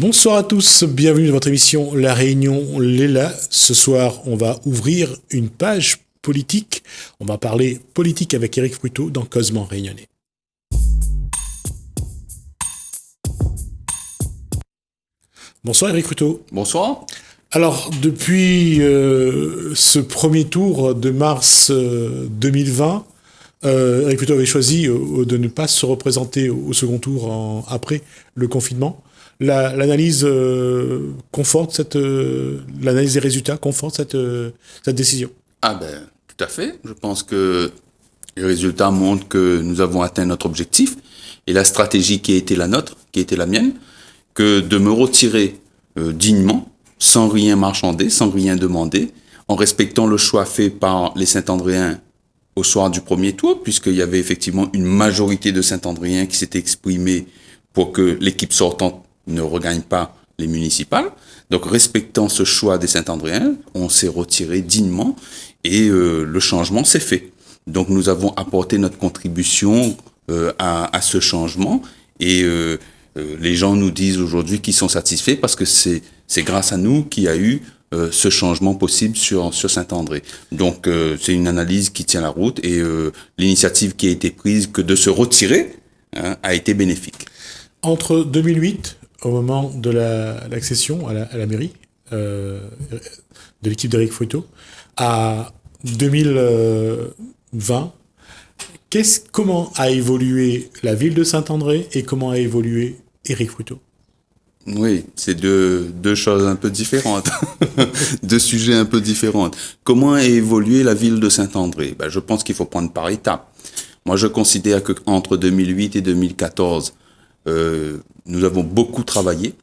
Bonsoir à tous, bienvenue dans votre émission La Réunion Léla. Ce soir, on va ouvrir une page politique. On va parler politique avec Éric Fruiteau dans Causement Réunionnais. Bonsoir Éric Fruiteau. Bonsoir. Alors, depuis ce premier tour de mars 2020, Éric Fruiteau avait choisi de ne pas se représenter au second tour après le confinement. L'analyse conforte l'analyse des résultats conforte cette décision. Tout à fait. Je pense que les résultats montrent que nous avons atteint notre objectif et la stratégie qui a été la nôtre, qui a été la mienne, que de me retirer dignement, sans rien marchander, sans rien demander, en respectant le choix fait par les Saint-Andréens au soir du premier tour, puisqu'il y avait effectivement une majorité de Saint-Andréens qui s'était exprimée pour que l'équipe sortante ne regagne pas les municipales. Donc, respectant ce choix des Saint-Andréens, on s'est retiré dignement et le changement s'est fait. Donc, nous avons apporté notre contribution à ce changement et les gens nous disent aujourd'hui qu'ils sont satisfaits parce que c'est grâce à nous qu'il y a eu ce changement possible sur Saint-André. Donc, c'est une analyse qui tient la route et l'initiative qui a été prise que de se retirer a été bénéfique. Entre 2008, au moment de l'accession à la mairie de l'équipe d'Éric Fruiteau, à 2020, comment a évolué la ville de Saint-André et comment a évolué Éric Fruiteau? Oui, c'est deux choses un peu différentes, deux sujets un peu différents. Comment a évolué la ville de Saint-André? Je pense qu'il faut prendre par étapes. Moi, je considère qu'entre 2008 et 2014, nous avons beaucoup travaillé.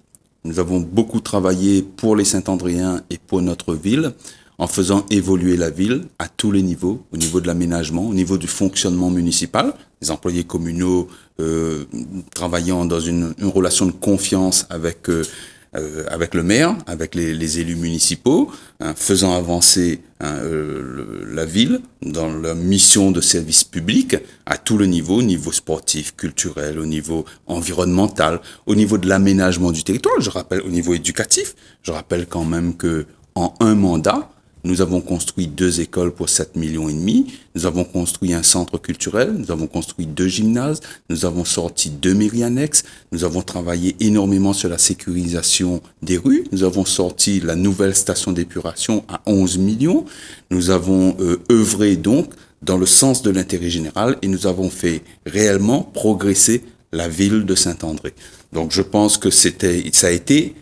Nous avons beaucoup travaillé pour les Saint-Andréens et pour notre ville, en faisant évoluer la ville à tous les niveaux, au niveau de l'aménagement, au niveau du fonctionnement municipal, les employés communaux travaillant dans une relation de confiance avec le maire, avec les élus municipaux, faisant avancer la ville dans la mission de service public à tout le niveau, au niveau sportif, culturel, au niveau environnemental, au niveau de l'aménagement du territoire, je rappelle au niveau éducatif. Je rappelle quand même que en un mandat, nous avons construit 2 écoles pour 7,5 millions. Nous avons construit un centre culturel. Nous avons construit 2 gymnases. Nous avons sorti 2 mairies annexes. Nous avons travaillé énormément sur la sécurisation des rues. Nous avons sorti la nouvelle station d'épuration à 11 millions. Nous avons œuvré donc dans le sens de l'intérêt général et nous avons fait réellement progresser la ville de Saint-André. Donc je pense que ça a été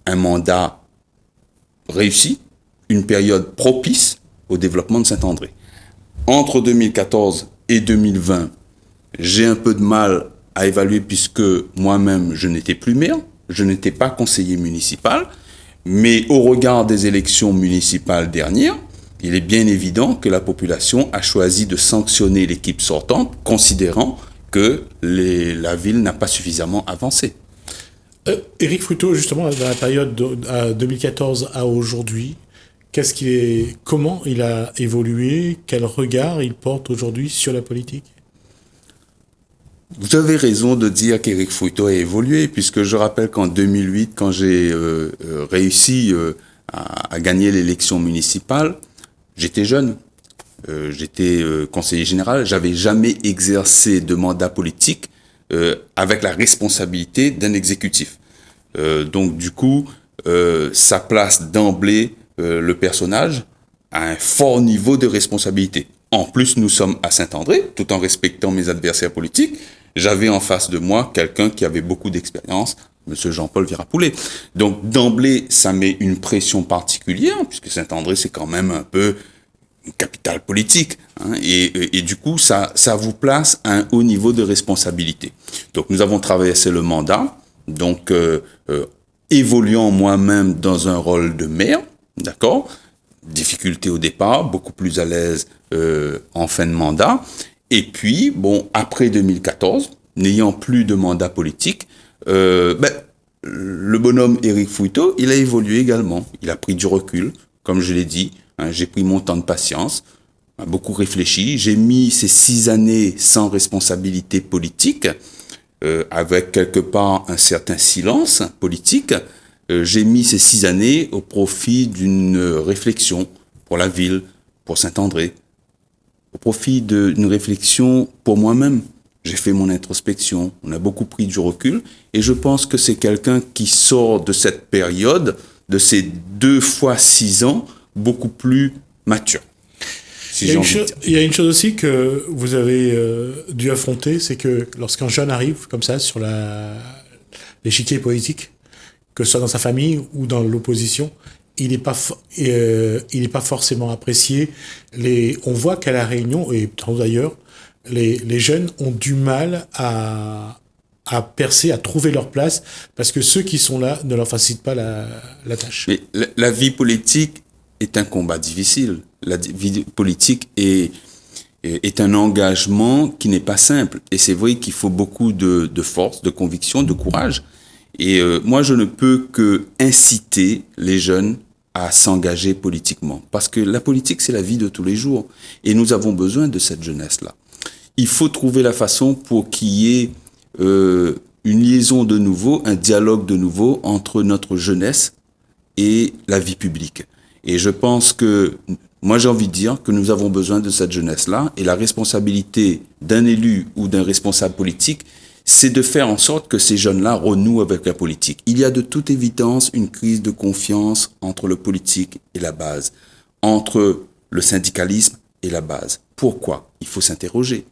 un mandat réussi, une période propice au développement de Saint-André. Entre 2014 et 2020, j'ai un peu de mal à évaluer puisque moi-même, je n'étais plus maire, je n'étais pas conseiller municipal, mais au regard des élections municipales dernières, il est bien évident que la population a choisi de sanctionner l'équipe sortante, considérant que la ville n'a pas suffisamment avancé. Éric Fruiteau, justement, dans la période de 2014 à aujourd'hui, comment il a évolué, quel regard il porte aujourd'hui sur la politique? Vous avez raison de dire qu'Éric Fruiteau a évolué, puisque je rappelle qu'en 2008, quand j'ai réussi à gagner l'élection municipale, j'étais jeune, j'étais conseiller général, j'avais jamais exercé de mandat politique avec la responsabilité d'un exécutif. Donc du coup, ça place d'emblée le personnage à un fort niveau de responsabilité. En plus, nous sommes à Saint-André, tout en respectant mes adversaires politiques. J'avais en face de moi quelqu'un qui avait beaucoup d'expérience, Monsieur Jean-Paul Virapoulet. Donc, d'emblée, ça met une pression particulière, puisque Saint-André, c'est quand même un peu une capitale politique. Et du coup, ça vous place à un haut niveau de responsabilité. Donc, nous avons traversé le mandat, donc évoluant moi-même dans un rôle de maire, d'accord? Difficulté au départ, beaucoup plus à l'aise en fin de mandat. Et puis, après 2014, n'ayant plus de mandat politique, le bonhomme Éric Fruiteau, il a évolué également. Il a pris du recul, comme je l'ai dit. J'ai pris mon temps de patience, beaucoup réfléchi. J'ai mis ces 6 années sans responsabilité politique avec quelque part un certain silence politique, j'ai mis ces 6 années au profit d'une réflexion pour la ville, pour Saint-André, au profit d'une réflexion pour moi-même. J'ai fait mon introspection, on a beaucoup pris du recul, et je pense que c'est quelqu'un qui sort de cette période, de ces 2 fois 6 ans, beaucoup plus mature. Il y a une chose aussi que vous avez dû affronter, c'est que lorsqu'un jeune arrive comme ça sur l'échiquier politique, que ce soit dans sa famille ou dans l'opposition, il n'est pas forcément apprécié. On voit qu'à La Réunion, et d'ailleurs, les jeunes ont du mal à percer, à trouver leur place, parce que ceux qui sont là ne leur facilitent pas la tâche. Mais la vie politique est un combat difficile. La vie politique est un engagement qui n'est pas simple. Et c'est vrai qu'il faut beaucoup de force, de conviction, de courage. Et moi, je ne peux que inciter les jeunes à s'engager politiquement. Parce que la politique, c'est la vie de tous les jours. Et nous avons besoin de cette jeunesse-là. Il faut trouver la façon pour qu'il y ait une liaison de nouveau, un dialogue de nouveau entre notre jeunesse et la vie publique. Et je pense que, moi j'ai envie de dire que nous avons besoin de cette jeunesse-là, et la responsabilité d'un élu ou d'un responsable politique, c'est de faire en sorte que ces jeunes-là renouent avec la politique. Il y a de toute évidence une crise de confiance entre le politique et la base, entre le syndicalisme et la base. Pourquoi ? Il faut s'interroger.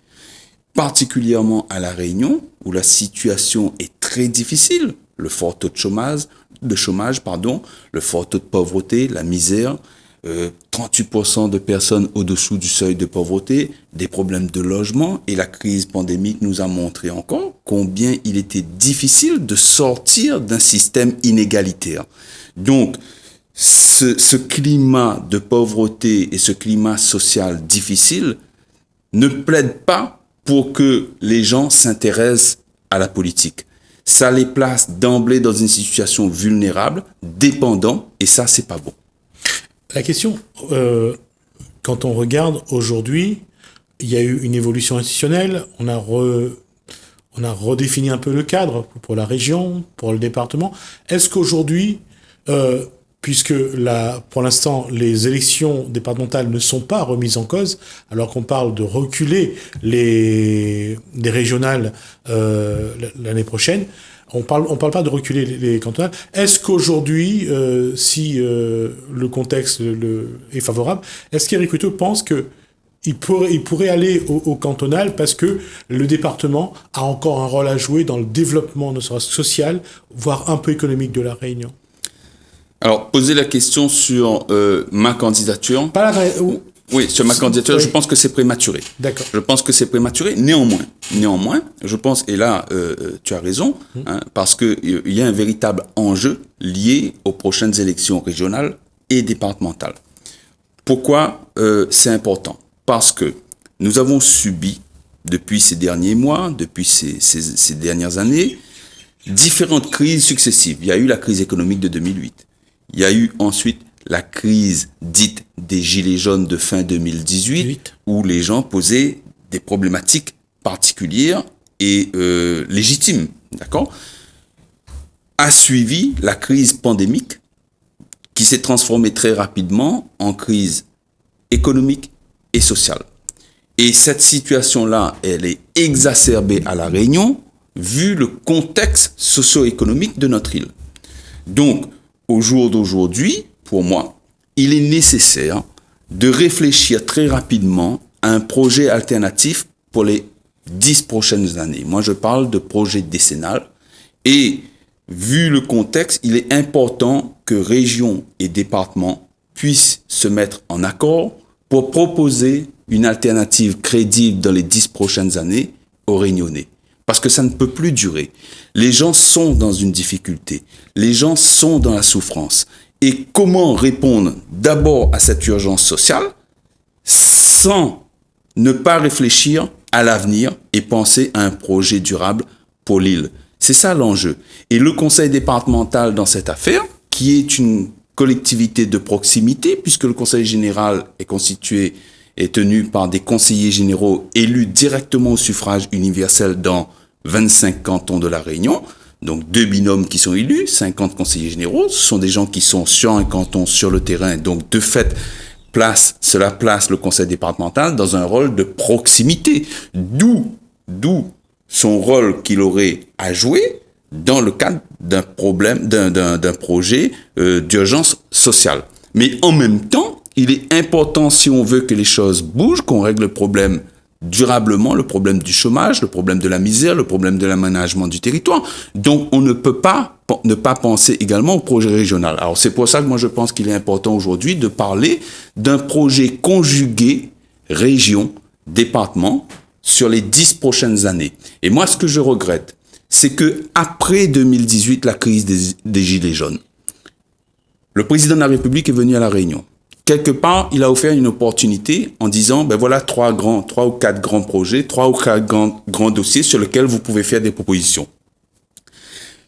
Particulièrement à La Réunion, où la situation est très difficile, le fort taux de chômage, le fort taux de pauvreté, la misère, 38% de personnes au-dessous du seuil de pauvreté, des problèmes de logement, et la crise pandémique nous a montré encore combien il était difficile de sortir d'un système inégalitaire. Donc, ce climat de pauvreté et ce climat social difficile ne plaide pas pour que les gens s'intéressent à la politique. Ça les place d'emblée dans une situation vulnérable, dépendant, et ça, c'est pas bon. La question, quand on regarde aujourd'hui, il y a eu une évolution institutionnelle, on a redéfini un peu le cadre pour la région, pour le département. Est-ce qu'aujourd'hui, puisque pour l'instant, les élections départementales ne sont pas remises en cause, alors qu'on parle de reculer les régionales l'année prochaine, on parle pas de reculer les cantonales. Est-ce qu'aujourd'hui, si le contexte est favorable, est-ce qu'Éric Ruteau pense qu'il pourrait aller au cantonal parce que le département a encore un rôle à jouer dans le développement ne serait-ce social, voire un peu économique de la Réunion? Alors, poser la question sur ma candidature. Oui, sur ma candidature, oui. Je pense que c'est prématuré. D'accord. Je pense que c'est prématuré. Néanmoins, je pense, et là, tu as raison, parce que il y a un véritable enjeu lié aux prochaines élections régionales et départementales. Pourquoi c'est important? Parce que nous avons subi, depuis ces derniers mois, depuis ces dernières années, différentes crises successives. Il y a eu la crise économique de 2008. Il y a eu ensuite la crise dite des Gilets jaunes de fin 2018, où les gens posaient des problématiques particulières et légitimes, d'accord ? A suivi la crise pandémique, qui s'est transformée très rapidement en crise économique et sociale. Et cette situation-là, elle est exacerbée à La Réunion, vu le contexte socio-économique de notre île. Donc, au jour d'aujourd'hui, pour moi, il est nécessaire de réfléchir très rapidement à un projet alternatif pour les 10 prochaines années. Moi, je parle de projet décennal. Et vu le contexte, il est important que région et département puissent se mettre en accord pour proposer une alternative crédible dans les 10 prochaines années aux Réunionnais. Parce que ça ne peut plus durer. Les gens sont dans une difficulté. Les gens sont dans la souffrance. Et comment répondre d'abord à cette urgence sociale sans ne pas réfléchir à l'avenir et penser à un projet durable pour l'île? C'est ça l'enjeu. Et le conseil départemental dans cette affaire, qui est une collectivité de proximité, puisque le conseil général est tenu par des conseillers généraux élus directement au suffrage universel dans 25 cantons de la Réunion, donc 2 binômes qui sont élus, 50 conseillers généraux, ce sont des gens qui sont sur un canton, sur le terrain, donc de fait, cela place le conseil départemental dans un rôle de proximité, d'où son rôle qu'il aurait à jouer dans le cadre d'un projet d'urgence sociale. Mais en même temps, il est important, si on veut que les choses bougent, qu'on règle le problème durablement, le problème du chômage, le problème de la misère, le problème de l'aménagement du territoire. Donc, on ne peut pas ne pas penser également au projet régional. Alors, c'est pour ça que moi, je pense qu'il est important aujourd'hui de parler d'un projet conjugué région, département, sur les 10 prochaines années. Et moi, ce que je regrette, c'est que après 2018, la crise des Gilets jaunes, le président de la République est venu à La Réunion. Quelque part, il a offert une opportunité en disant, ben voilà 3 ou 4 grands projets, 3 ou 4 grands dossiers sur lesquels vous pouvez faire des propositions.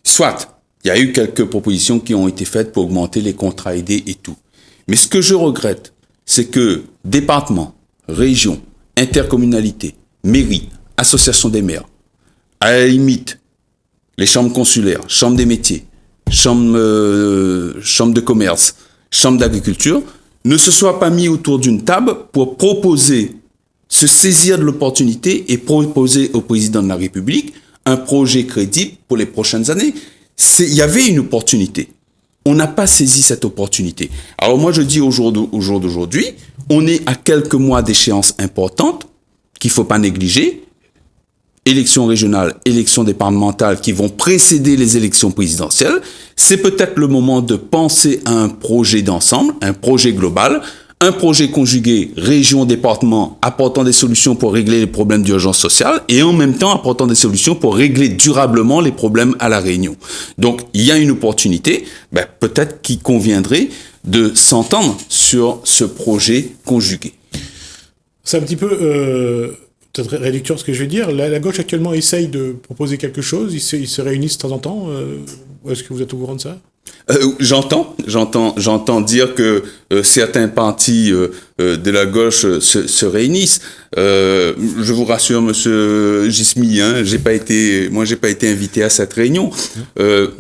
Soit, il y a eu quelques propositions qui ont été faites pour augmenter les contrats aidés et tout. Mais ce que je regrette, c'est que département, région, intercommunalité, mairie, association des maires, à la limite, les chambres consulaires, chambres des métiers, chambres de commerce, chambres d'agriculture, ne se soient pas mis autour d'une table pour proposer, se saisir de l'opportunité et proposer au président de la République un projet crédible pour les prochaines années. Il y avait une opportunité. On n'a pas saisi cette opportunité. Alors moi, je dis au jour d'aujourd'hui, on est à quelques mois d'échéances importantes qu'il ne faut pas négliger. Élections régionales, élections départementales qui vont précéder les élections présidentielles. C'est peut-être le moment de penser à un projet d'ensemble, un projet global, un projet conjugué région-département apportant des solutions pour régler les problèmes d'urgence sociale et en même temps apportant des solutions pour régler durablement les problèmes à La Réunion. Donc, il y a une opportunité, peut-être qu'il conviendrait de s'entendre sur ce projet conjugué. C'est un petit peu peut-être réducteur ce que je vais dire. La gauche actuellement essaye de proposer quelque chose, ils se réunissent de temps en temps. Est-ce que vous êtes au courant de ça ? J'entends dire que certains partis de la gauche se réunissent. Je vous rassure, monsieur Gismi, j'ai pas été invité à cette réunion.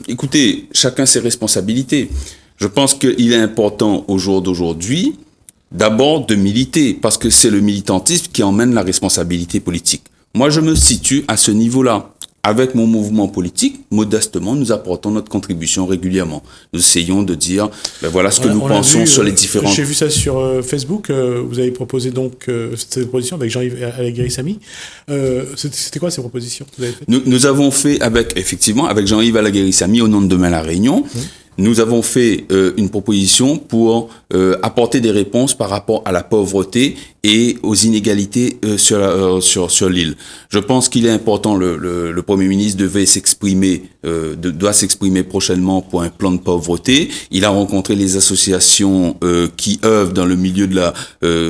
Écoutez, chacun ses responsabilités. Je pense qu'il est important au jour d'aujourd'hui, d'abord de militer, parce que c'est le militantisme qui emmène la responsabilité politique. Moi, je me situe à ce niveau-là. Avec mon mouvement politique, modestement, nous apportons notre contribution régulièrement. Nous essayons de dire, voilà ce que nous pensons sur les différentes... J'ai vu ça sur Facebook, vous avez proposé donc cette proposition avec Jean-Yves Alaguerri-Samy. C'était quoi ces propositions que vous avez faites ? Nous avons fait, avec Jean-Yves Alaguerri-Samy, au nom de Demain la Réunion, nous avons fait une proposition pour apporter des réponses par rapport à la pauvreté et aux inégalités sur l'île. Je pense qu'il est important, le Premier ministre doit s'exprimer prochainement pour un plan de pauvreté. Il a rencontré les associations qui œuvrent dans le milieu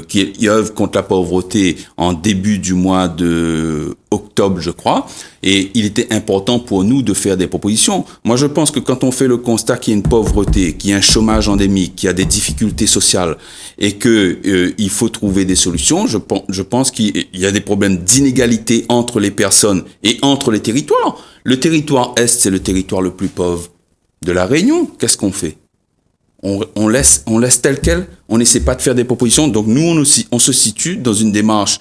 qui œuvrent contre la pauvreté en début du mois de octobre, je crois, et il était important pour nous de faire des propositions. Moi, je pense que quand on fait le constat qu'il y a une pauvreté, qu'il y a un chômage endémique, qu'il y a des difficultés sociales et que il faut trouver des solutions, je pense qu'il y a des problèmes d'inégalité entre les personnes et entre les territoires. Le territoire Est, c'est le territoire le plus pauvre de la Réunion. Qu'est-ce qu'on fait ? On laisse tel quel, on n'essaie pas de faire des propositions. Donc nous, on se situe dans une démarche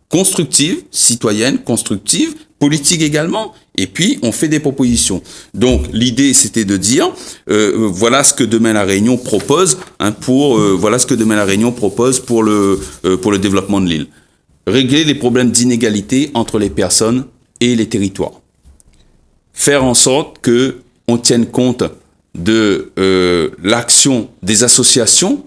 constructive, citoyenne, constructive, politique également, et puis on fait des propositions. Donc l'idée, c'était de dire, voilà ce que Demain la Réunion propose, pour le développement de l'île. Régler les problèmes d'inégalité entre les personnes et les territoires. Faire en sorte que on tienne compte de l'action des associations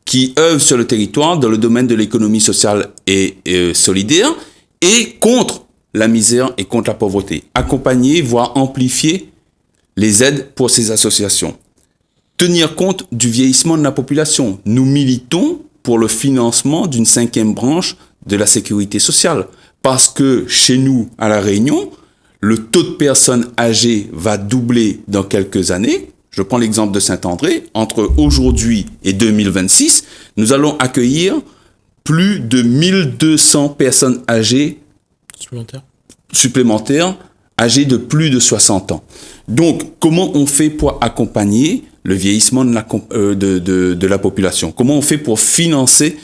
qui œuvrent sur le territoire dans le domaine de l'économie sociale et solidaire et contre la misère et contre la pauvreté. Accompagner, voire amplifier les aides pour ces associations. Tenir compte du vieillissement de la population. Nous militons pour le financement d'une 5e branche de la sécurité sociale. Parce que chez nous, à La Réunion, le taux de personnes âgées va doubler dans quelques années. Je prends l'exemple de Saint-André. Entre aujourd'hui et 2026, nous allons accueillir plus de 1200 personnes âgées supplémentaires âgés de plus de 60 ans. Donc, comment on fait pour accompagner le vieillissement de la population? Comment on fait pour financer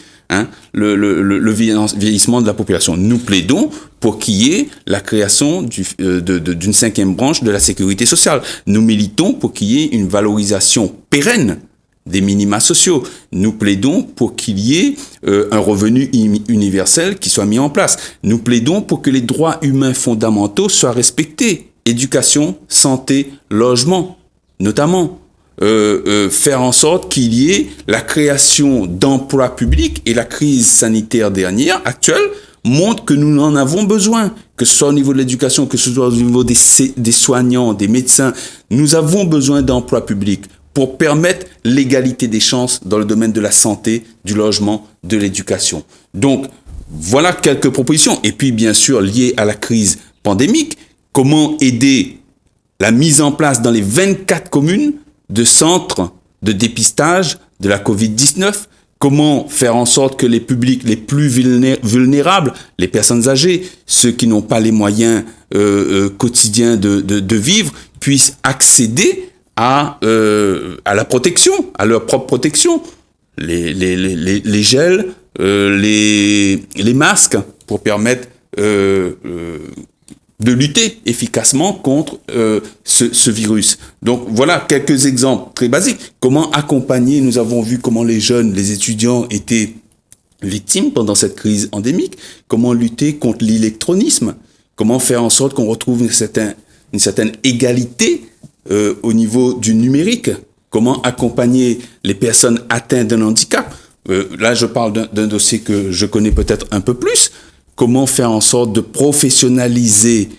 le vieillissement de la population? Nous plaidons pour qu'il y ait la création d'une 5e branche de la sécurité sociale. Nous militons pour qu'il y ait une valorisation pérenne des minima sociaux. Nous plaidons pour qu'il y ait un revenu universel qui soit mis en place. Nous plaidons pour que les droits humains fondamentaux soient respectés. Éducation, santé, logement, notamment. Faire en sorte qu'il y ait la création d'emplois publics, et la crise sanitaire actuelle montre que nous en avons besoin, que ce soit au niveau de l'éducation, que ce soit au niveau des soignants, des médecins. Nous avons besoin d'emplois publics pour permettre l'égalité des chances dans le domaine de la santé, du logement, de l'éducation. Donc, voilà quelques propositions. Et puis, bien sûr, liées à la crise pandémique, comment aider la mise en place dans les 24 communes de centres de dépistage de la Covid-19, comment faire en sorte que les publics les plus vulnérables, les personnes âgées, ceux qui n'ont pas les moyens quotidiens de vivre, puissent accéder à la protection, à leur propre protection, les gels, les masques, pour permettre de lutter efficacement contre ce virus. Donc voilà quelques exemples très basiques. Comment accompagner? Nous avons vu comment les jeunes, les étudiants étaient victimes pendant cette crise endémique. Comment lutter contre l'électronisme? Comment faire en sorte qu'on retrouve une certaine égalité au niveau du numérique? Comment accompagner les personnes atteintes d'un handicap? Là, je parle d'un dossier que je connais peut-être un peu plus. Comment faire en sorte de professionnaliser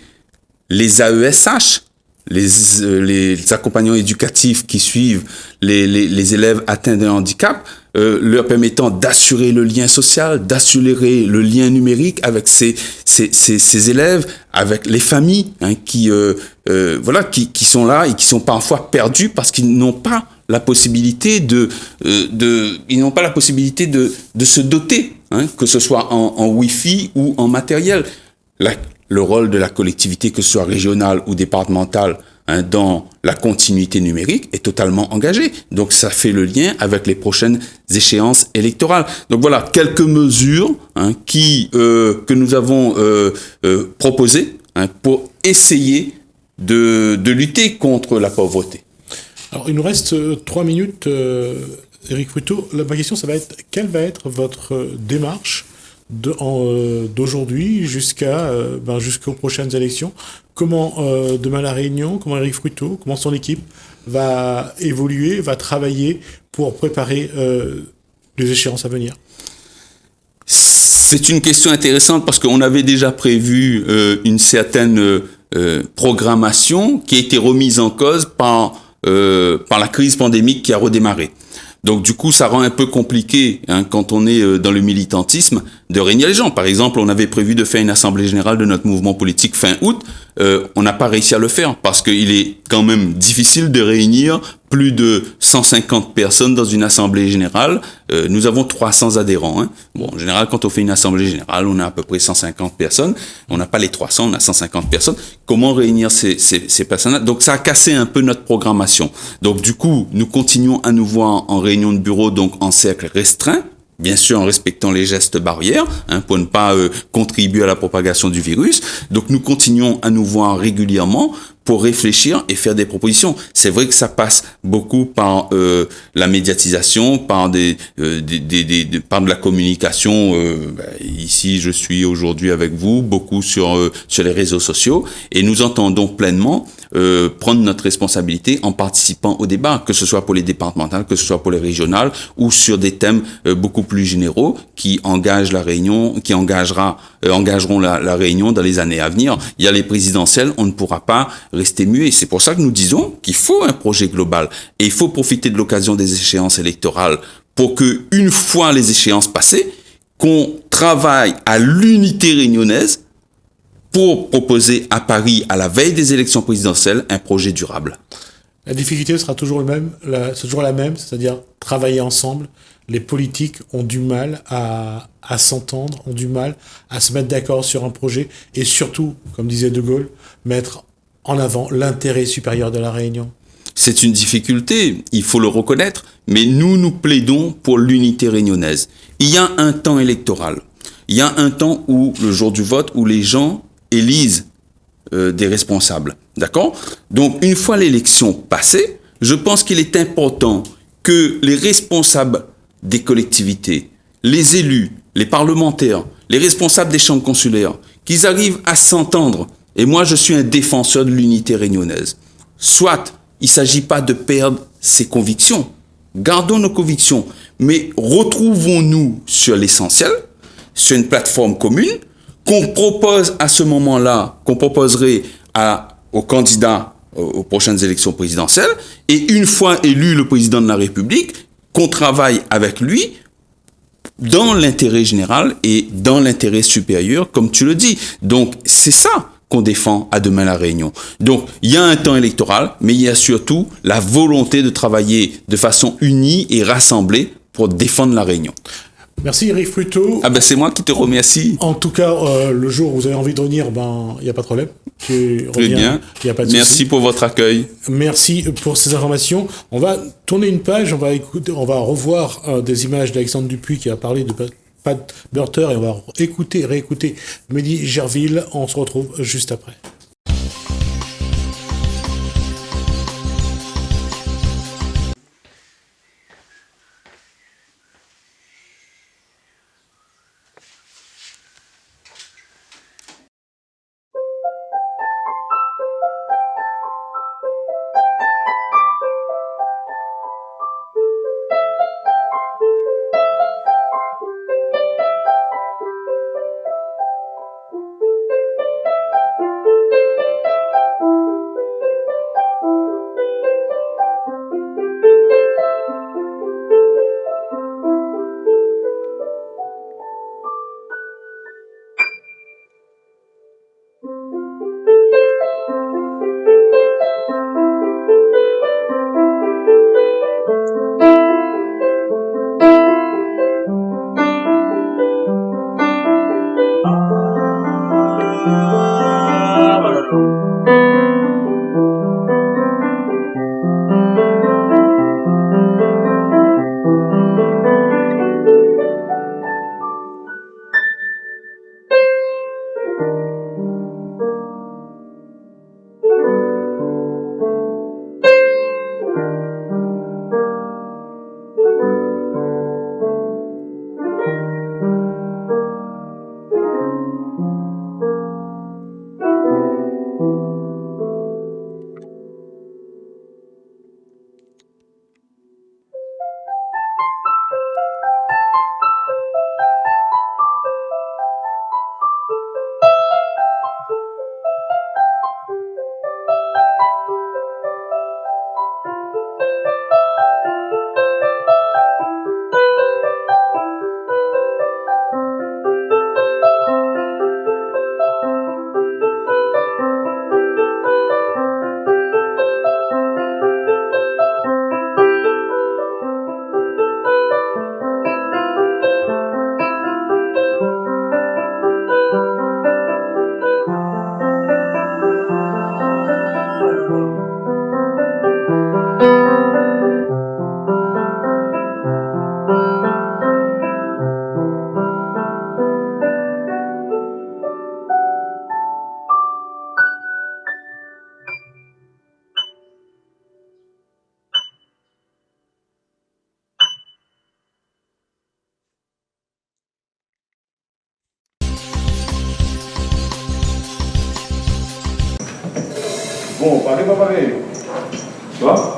les AESH, les accompagnants éducatifs qui suivent les élèves atteints d'un handicap, leur permettant d'assurer le lien social, d'assurer le lien numérique avec ces élèves, avec les familles qui sont là et qui sont parfois perdus parce qu'ils n'ont pas la possibilité de se doter, que ce soit en Wi-Fi ou en matériel. Le rôle de la collectivité, que ce soit régionale ou départementale, dans la continuité numérique est totalement engagé. Donc ça fait le lien avec les prochaines échéances électorales. Donc voilà quelques mesures que nous avons proposées pour essayer de lutter contre la pauvreté. Alors, il nous reste 3 minutes, Éric Fruteau. Ma question, ça va être, quelle va être votre démarche d'aujourd'hui jusqu'aux prochaines élections? Comment demain La Réunion, comment Éric Fruteau, comment son équipe va évoluer, va travailler pour préparer les échéances à venir? C'est une question intéressante parce qu'on avait déjà prévu une certaine programmation qui a été remise en cause par la crise pandémique qui a redémarré. Donc du coup, ça rend un peu compliqué quand on est dans le militantisme de réunir les gens. Par exemple, on avait prévu de faire une assemblée générale de notre mouvement politique fin août. On n'a pas réussi à le faire parce qu'il est quand même difficile de réunir plus de 150 personnes dans une assemblée générale. Nous avons 300 adhérents. Bon, en général, quand on fait une assemblée générale, on a à peu près 150 personnes. On n'a pas les 300, on a 150 personnes. Comment réunir ces personnes-là? Donc, ça a cassé un peu notre programmation. Donc, du coup, nous continuons à nous voir en réunion de bureau, donc en cercle restreint. Bien sûr en respectant les gestes barrières, pour ne pas contribuer à la propagation du virus. Donc nous continuons à nous voir régulièrement pour réfléchir et faire des propositions. C'est vrai que ça passe beaucoup par la médiatisation, par par de la communication. Ici, je suis aujourd'hui avec vous, beaucoup sur les réseaux sociaux, et nous entendons pleinement prendre notre responsabilité en participant au débat, que ce soit pour les départementales, que ce soit pour les régionales, ou sur des thèmes beaucoup plus généraux qui engagent la Réunion, qui engageront la Réunion dans les années à venir. Il y a les présidentielles, on ne pourra pas rester muet. C'est pour ça que nous disons qu'il faut un projet global et il faut profiter de l'occasion des échéances électorales pour que, une fois les échéances passées, qu'on travaille à l'unité réunionnaise pour proposer à Paris, à la veille des élections présidentielles, un projet durable. La difficulté sera toujours la même, c'est-à-dire travailler ensemble. Les politiques ont du mal à s'entendre, ont du mal à se mettre d'accord sur un projet et surtout, comme disait De Gaulle, mettre en avant l'intérêt supérieur de la Réunion? C'est une difficulté, il faut le reconnaître, mais nous plaidons pour l'unité réunionnaise. Il y a un temps électoral. Il y a un temps où, le jour du vote, où les gens élisent des responsables. D'accord? Donc, une fois l'élection passée, je pense qu'il est important que les responsables des collectivités, les élus, les parlementaires, les responsables des chambres consulaires, qu'ils arrivent à s'entendre. Et moi, je suis un défenseur de l'unité réunionnaise. Soit, il ne s'agit pas de perdre ses convictions. Gardons nos convictions. Mais retrouvons-nous sur l'essentiel, sur une plateforme commune, qu'on propose à ce moment-là, qu'on proposerait aux candidats aux prochaines élections présidentielles, et une fois élu le président de la République, qu'on travaille avec lui dans l'intérêt général et dans l'intérêt supérieur, comme tu le dis. Donc, c'est ça qu'on défend à Demain la Réunion. Donc, il y a un temps électoral, mais il y a surtout la volonté de travailler de façon unie et rassemblée pour défendre la Réunion. Merci Eric Fruto. Ah ben c'est moi qui te remercie. En tout cas, le jour où vous avez envie de revenir, il n'y a pas de problème. Tu Très bien. Il n'y a pas de Merci souci. pour votre accueil. Merci pour ces informations. On va tourner une page, on va revoir des images d'Alexandre Dupuis qui a parlé de Pat Burter et on va réécouter Mehdi Gerville. On se retrouve juste après. Bon, parlez, pas parler. Toi?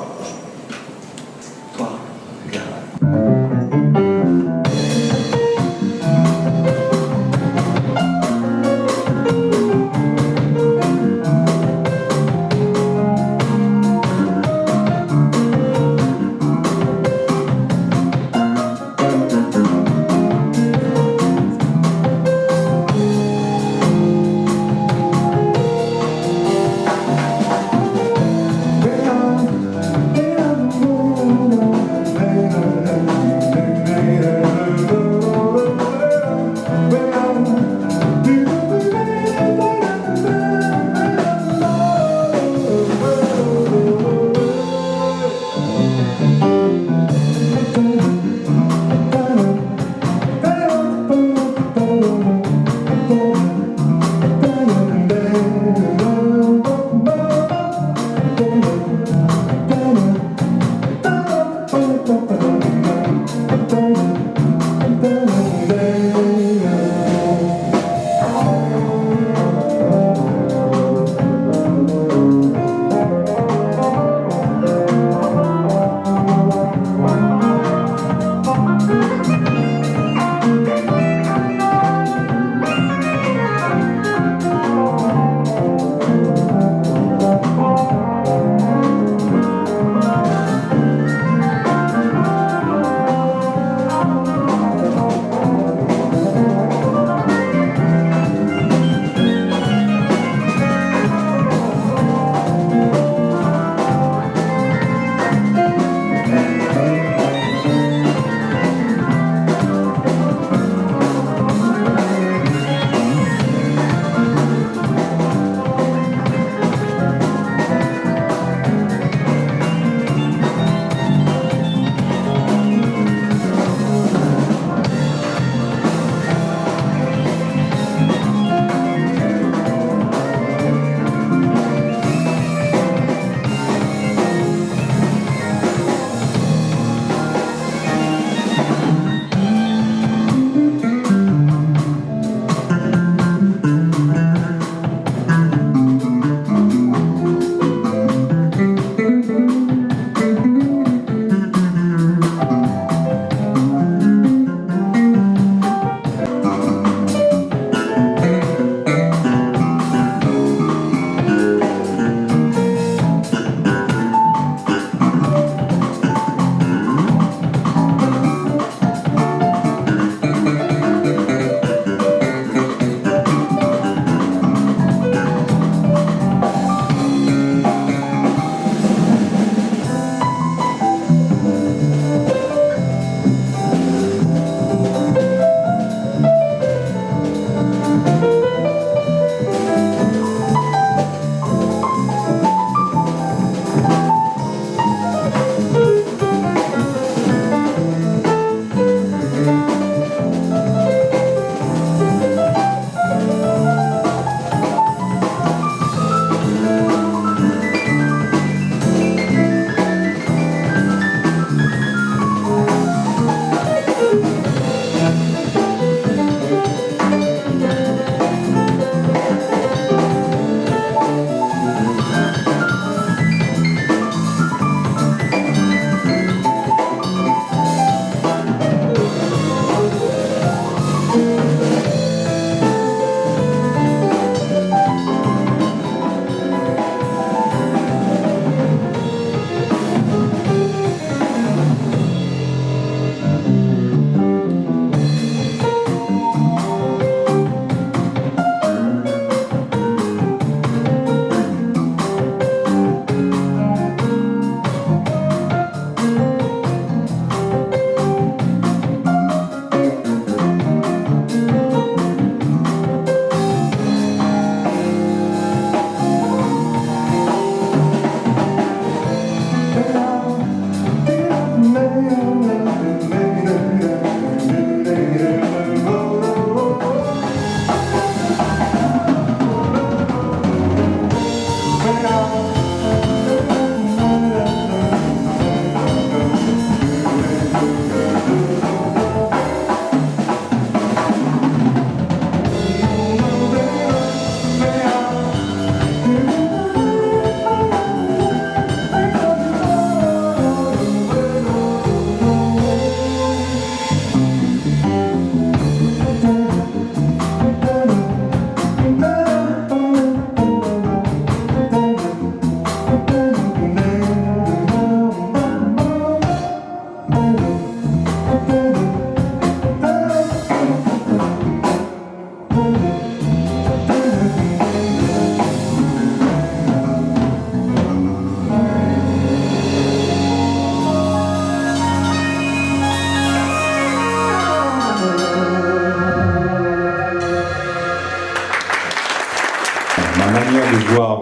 de voir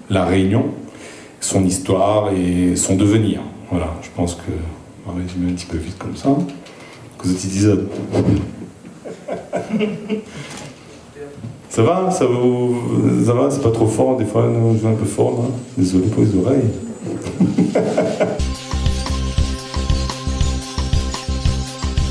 la Réunion, son histoire et son devenir. Voilà, je pense que on va résumer un petit peu vite comme ça. Que vous épisode. Ça va? Ça va? C'est pas trop fort? Des fois, je vais un peu fort, là. Désolé pour les oreilles.